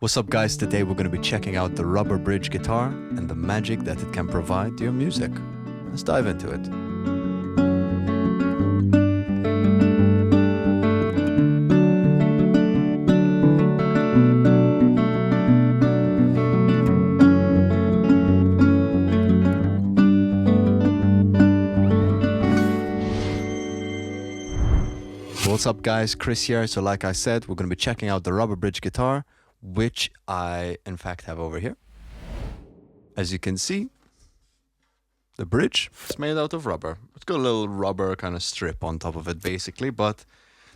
What's up, guys? Today we're going to be checking out the rubber bridge guitar and the magic that it can provide to your music. Let's dive into it. What's up, guys? Chris here. So like I said, we're going to be checking out the rubber bridge guitar, which I in fact have over here. As you can see, the bridge is made out of rubber. It's got a little rubber kind of strip on top of it basically, but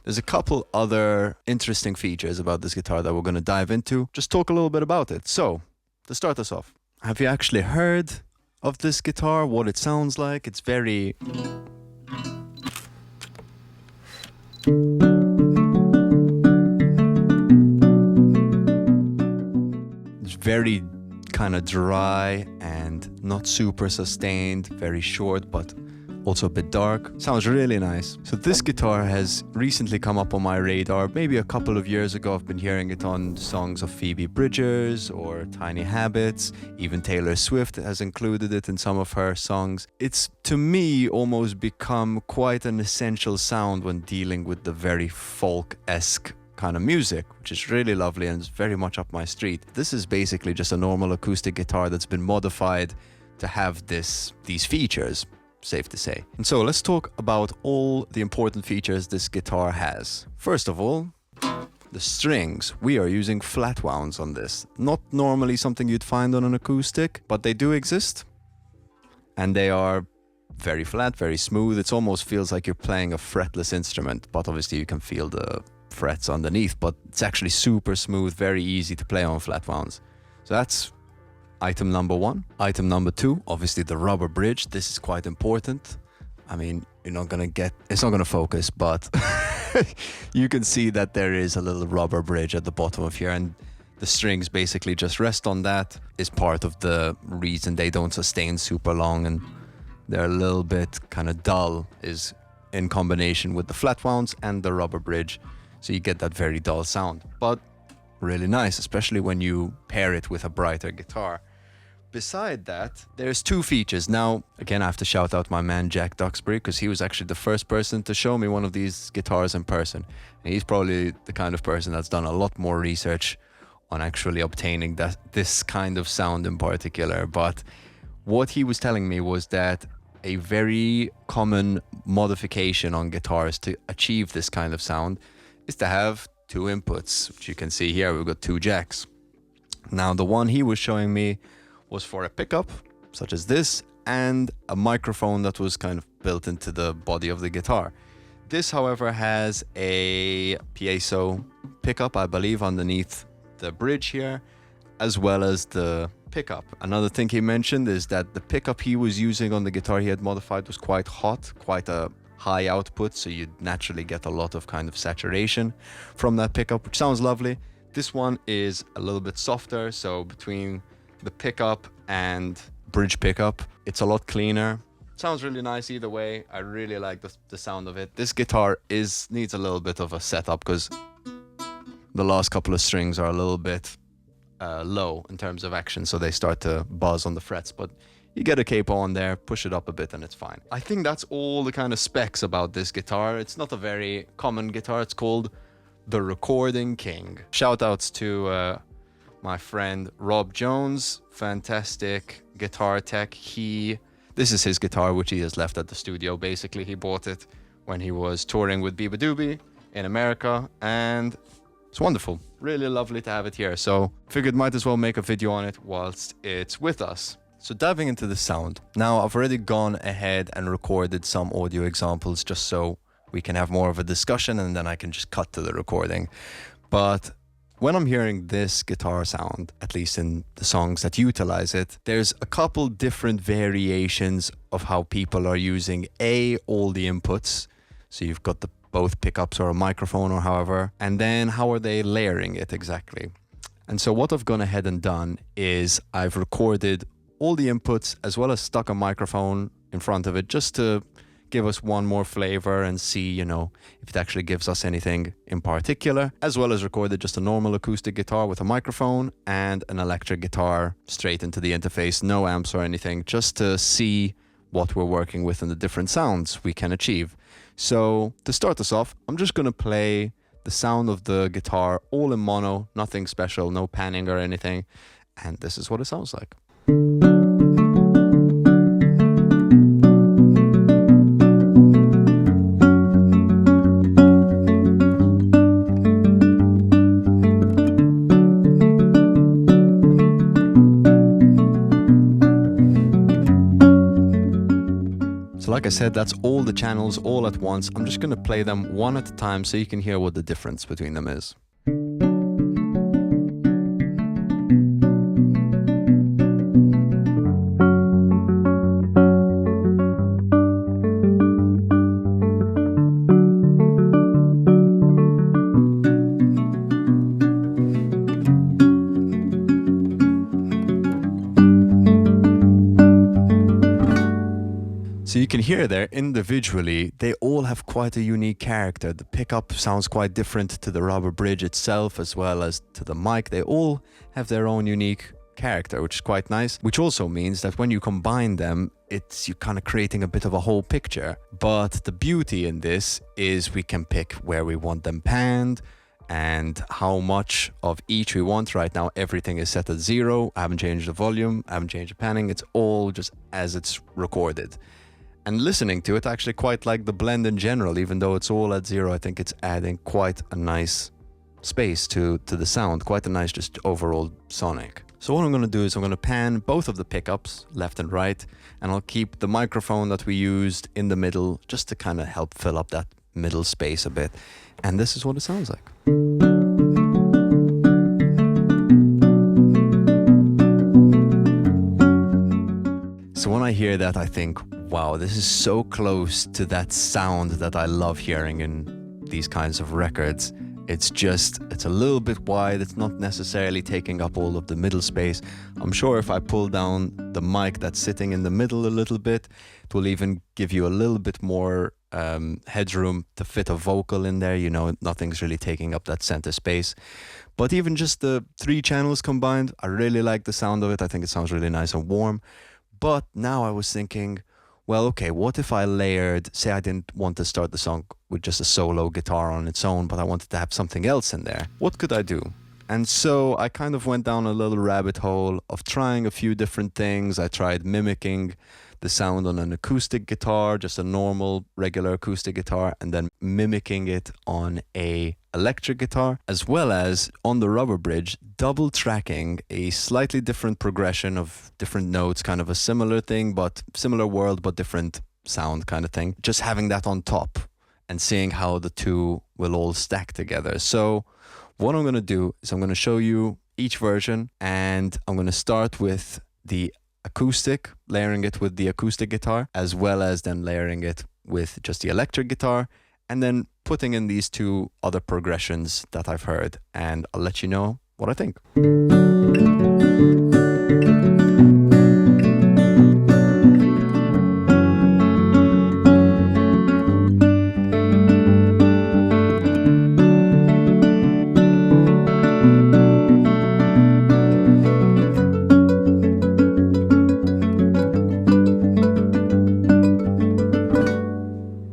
there's a couple other interesting features about this guitar that we're going to dive into. Just talk a little bit about it. So to start us off, have you actually heard of this guitar, what it sounds like? It's very very kind of dry and not super sustained, very short but also a bit dark. Sounds really nice. So this guitar has recently come up on my radar. Maybe a couple of years ago I've been hearing it on songs of Phoebe Bridgers or Tiny Habits. Even Taylor Swift has included it in some of her songs. It's, to me, almost become quite an essential sound when dealing with the very folk-esque kind of music, which is really lovely and it's very much up my street. This is basically just a normal acoustic guitar that's been modified to have these features, safe to say. And so let's talk about all the important features this guitar has. First of all, the strings. We are using flat wounds on this. Not normally something you'd find on an acoustic, but they do exist. And they are very flat, very smooth. It almost feels like you're playing a fretless instrument, but obviously you can feel the frets underneath, but it's actually super smooth, very easy to play on flat wounds. So that's item number one. Item number two, obviously the rubber bridge. This is quite important. I mean, it's not gonna focus, but you can see that there is a little rubber bridge at the bottom of here, and the strings basically just rest on that. Is part of the reason they don't sustain super long and they're a little bit kind of dull, is in combination with the flat wounds and the rubber bridge. So you get that very dull sound, but really nice, especially when you pair it with a brighter guitar. Beside that, there's two features. Now, again, I have to shout out my man Jack Duxbury, because he was actually the first person to show me one of these guitars in person. And he's probably the kind of person that's done a lot more research on actually obtaining this kind of sound in particular. But what he was telling me was that a very common modification on guitars to achieve this kind of sound is to have two inputs, which you can see here. We've got two jacks. Now, the one he was showing me was for a pickup, such as this, and a microphone that was kind of built into the body of the guitar. This, however, has a piezo pickup, I believe, underneath the bridge here, as well as the pickup. Another thing he mentioned is that the pickup he was using on the guitar he had modified was quite hot, quite a high output, so you'd naturally get a lot of kind of saturation from that pickup, which sounds lovely. This one is a little bit softer, so between the pickup and bridge pickup, it's a lot cleaner. Sounds really nice either way. I really like the sound of it. This guitar needs a little bit of a setup because the last couple of strings are a little bit low in terms of action, so they start to buzz on the frets, but you get a capo on there, push it up a bit and it's fine. I think that's all the kind of specs about this guitar. It's not a very common guitar. It's called the Recording King. Shout outs to my friend Rob Jones, fantastic guitar tech. This is his guitar, which he has left at the studio. Basically, he bought it when he was touring with Biba Doobie in America, and it's wonderful. Really lovely to have it here. So figured might as well make a video on it whilst it's with us. So diving into the sound. Now, I've already gone ahead and recorded some audio examples just so we can have more of a discussion and then I can just cut to the recording. But when I'm hearing this guitar sound, at least in the songs that utilize it, there's a couple different variations of how people are using all the inputs. So you've got both pickups or a microphone or however, and then how are they layering it exactly? And so what I've gone ahead and done is I've recorded all the inputs as well as stuck a microphone in front of it just to give us one more flavor and see, you know, if it actually gives us anything in particular, as well as recorded just a normal acoustic guitar with a microphone and an electric guitar straight into the interface, no amps or anything, just to see what we're working with and the different sounds we can achieve. So to start us off, I'm just going to play the sound of the guitar all in mono, nothing special, no panning or anything, and this is what it sounds like. Like I said, that's all the channels all at once. I'm just going to play them one at a time so you can hear what the difference between them is. So you can hear there individually, they all have quite a unique character. The pickup sounds quite different to the rubber bridge itself, as well as to the mic. They all have their own unique character, which is quite nice, which also means that when you combine them, you're kind of creating a bit of a whole picture. But the beauty in this is we can pick where we want them panned and how much of each we want. Right now, everything is set at 0. I haven't changed the volume, I haven't changed the panning. It's all just as it's recorded. And listening to it, I actually quite like the blend in general, even though it's all at 0. I think it's adding quite a nice space to the sound, quite a nice just overall sonic. So what I'm going to do is I'm going to pan both of the pickups, left and right, and I'll keep the microphone that we used in the middle just to kind of help fill up that middle space a bit. And this is what it sounds like. So when I hear that, I think, wow, this is so close to that sound that I love hearing in these kinds of records. It's a little bit wide. It's not necessarily taking up all of the middle space. I'm sure if I pull down the mic that's sitting in the middle a little bit, it will even give you a little bit more headroom to fit a vocal in there. You know, nothing's really taking up that center space. But even just the 3 channels combined, I really like the sound of it. I think it sounds really nice and warm. But now I was thinking, well, okay, what if I layered, say I didn't want to start the song with just a solo guitar on its own, but I wanted to have something else in there. What could I do? And so I kind of went down a little rabbit hole of trying a few different things. I tried mimicking the sound on an acoustic guitar, just a normal, regular acoustic guitar, and then mimicking it on a electric guitar, as well as on the rubber bridge, double tracking a slightly different progression of different notes, kind of a similar thing, but similar world, but different sound kind of thing. Just having that on top and seeing how the two will all stack together. So what I'm going to do is I'm going to show you each version, and I'm going to start with the acoustic, layering it with the acoustic guitar, as well as then layering it with just the electric guitar, and then putting in these 2 other progressions that I've heard, and I'll let you know what I think.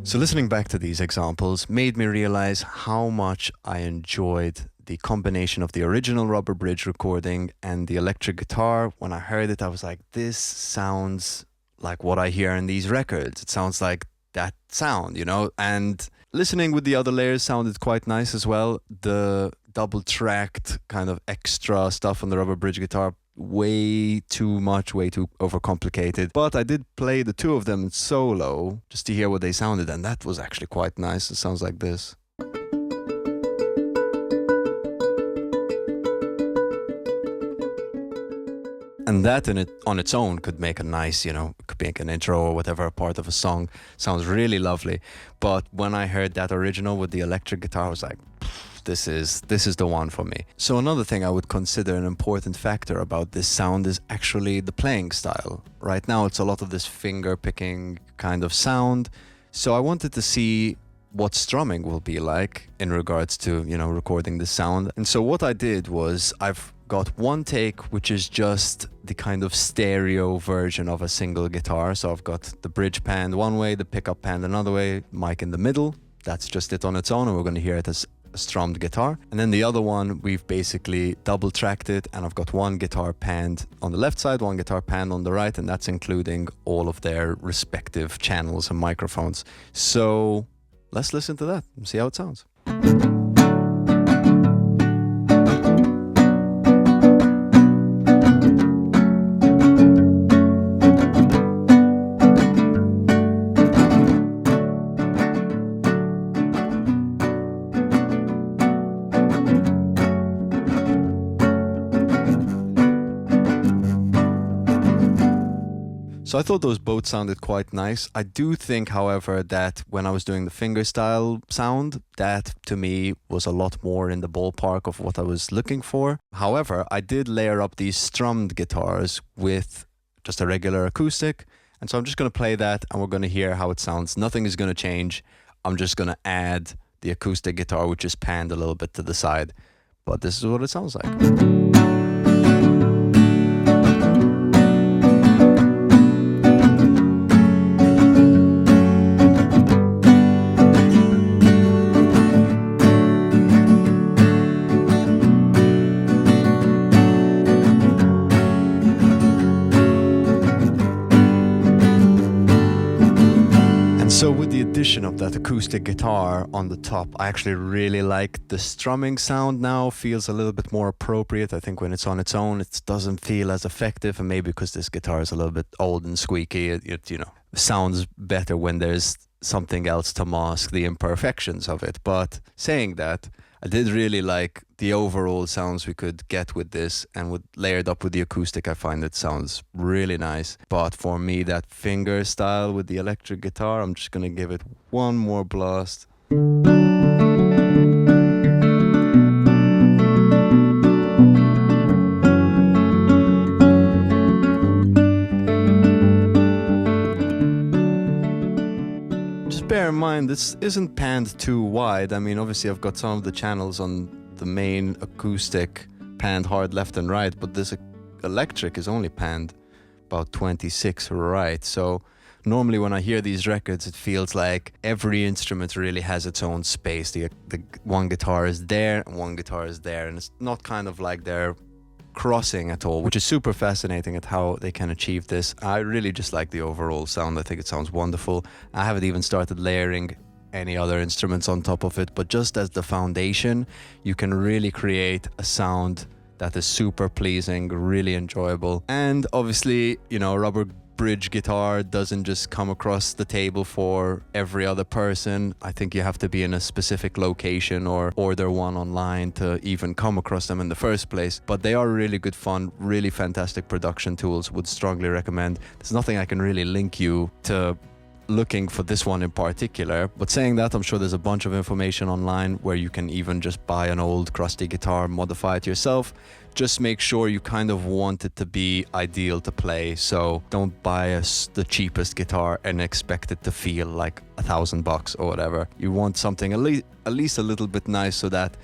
So listening back to these examples made me realize how much I enjoyed the combination of the original rubber bridge recording and the electric guitar. When I heard it, I was like, this sounds like what I hear in these records. It sounds like that sound, you know? And listening with the other layers sounded quite nice as well. The double tracked kind of extra stuff on the rubber bridge guitar, way too much, way too overcomplicated. But I did play the 2 of them solo just to hear what they sounded, and that was actually quite nice. It sounds like this. And that on its own could make a nice, you know, could make an intro or whatever part of a song. Sounds really lovely. But when I heard that original with the electric guitar, I was like, this is the one for me. So another thing I would consider an important factor about this sound is actually the playing style. Right now it's a lot of this finger picking kind of sound. So I wanted to see what strumming will be like in regards to, you know, recording the sound. And so what I did was I've got one take, which is just the kind of stereo version of a single guitar. So I've got the bridge panned one way, the pickup panned another way, mic in the middle. That's just it on its own, and we're going to hear it as a strummed guitar. And then the other one, we've basically double tracked it, and I've got one guitar panned on the left side, one guitar panned on the right, and that's including all of their respective channels and microphones. So let's listen to that and see how it sounds. So I thought those both sounded quite nice. I do think, however, that when I was doing the fingerstyle sound, that to me was a lot more in the ballpark of what I was looking for. However, I did layer up these strummed guitars with just a regular acoustic. And so I'm just going to play that and we're going to hear how it sounds. Nothing is going to change. I'm just going to add the acoustic guitar, which is panned a little bit to the side. But this is what it sounds like. So with the addition of that acoustic guitar on the top, I actually really like the strumming sound now. Feels a little bit more appropriate. I think when it's on its own, it doesn't feel as effective. And maybe because this guitar is a little bit old and squeaky, it you know, sounds better when there's something else to mask the imperfections of it. But saying that, I did really like the overall sounds we could get with this, and with layered up with the acoustic, I find it sounds really nice. But for me, that finger style with the electric guitar, I'm just gonna give it one more blast. Bear in mind, this isn't panned too wide. I mean, obviously I've got some of the channels on the main acoustic panned hard left and right, but this electric is only panned about 26 right. So normally when I hear these records, it feels like every instrument really has its own space. The one guitar is there and one guitar is there, and it's not kind of like they're crossing at all, which is super fascinating at how they can achieve this. I really just like the overall sound. I think it sounds wonderful. I haven't even started layering any other instruments on top of it, but just as the foundation, you can really create a sound that is super pleasing, really enjoyable. And obviously, you know, rubber bridge guitar doesn't just come across the table for every other person. I think you have to be in a specific location or order one online to even come across them in the first place. But they are really good fun, really fantastic production tools. Would strongly recommend. There's nothing I can really link you to looking for this one in particular, but saying that, I'm sure there's a bunch of information online where you can even just buy an old crusty guitar, modify it yourself. Just make sure you kind of want it to be ideal to play. So don't buy the cheapest guitar and expect it to feel like $1,000 or whatever. You want something at least a little bit nice, so that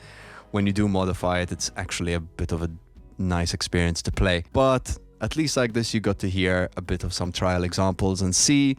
when you do modify it, it's actually a bit of a nice experience to play. But at least like this, you got to hear a bit of some trial examples and see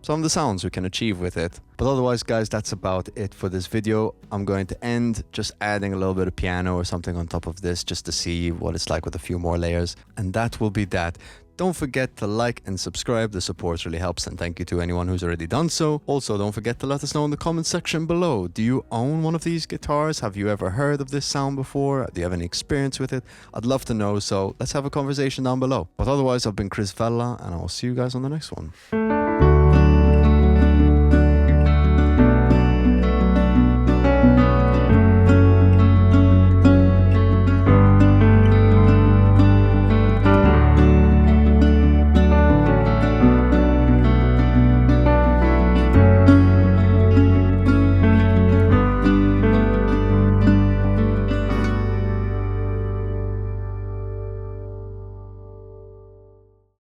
some of the sounds we can achieve with it. But otherwise, guys, that's about it for this video. I'm going to end just adding a little bit of piano or something on top of this just to see what it's like with a few more layers. And that will be that. Don't forget to like and subscribe. The support really helps, and thank you to anyone who's already done so. Also, don't forget to let us know in the comment section below. Do you own one of these guitars? Have you ever heard of this sound before? Do you have any experience with it? I'd love to know, so let's have a conversation down below. But otherwise, I've been Vella, and I'll see you guys on the next one.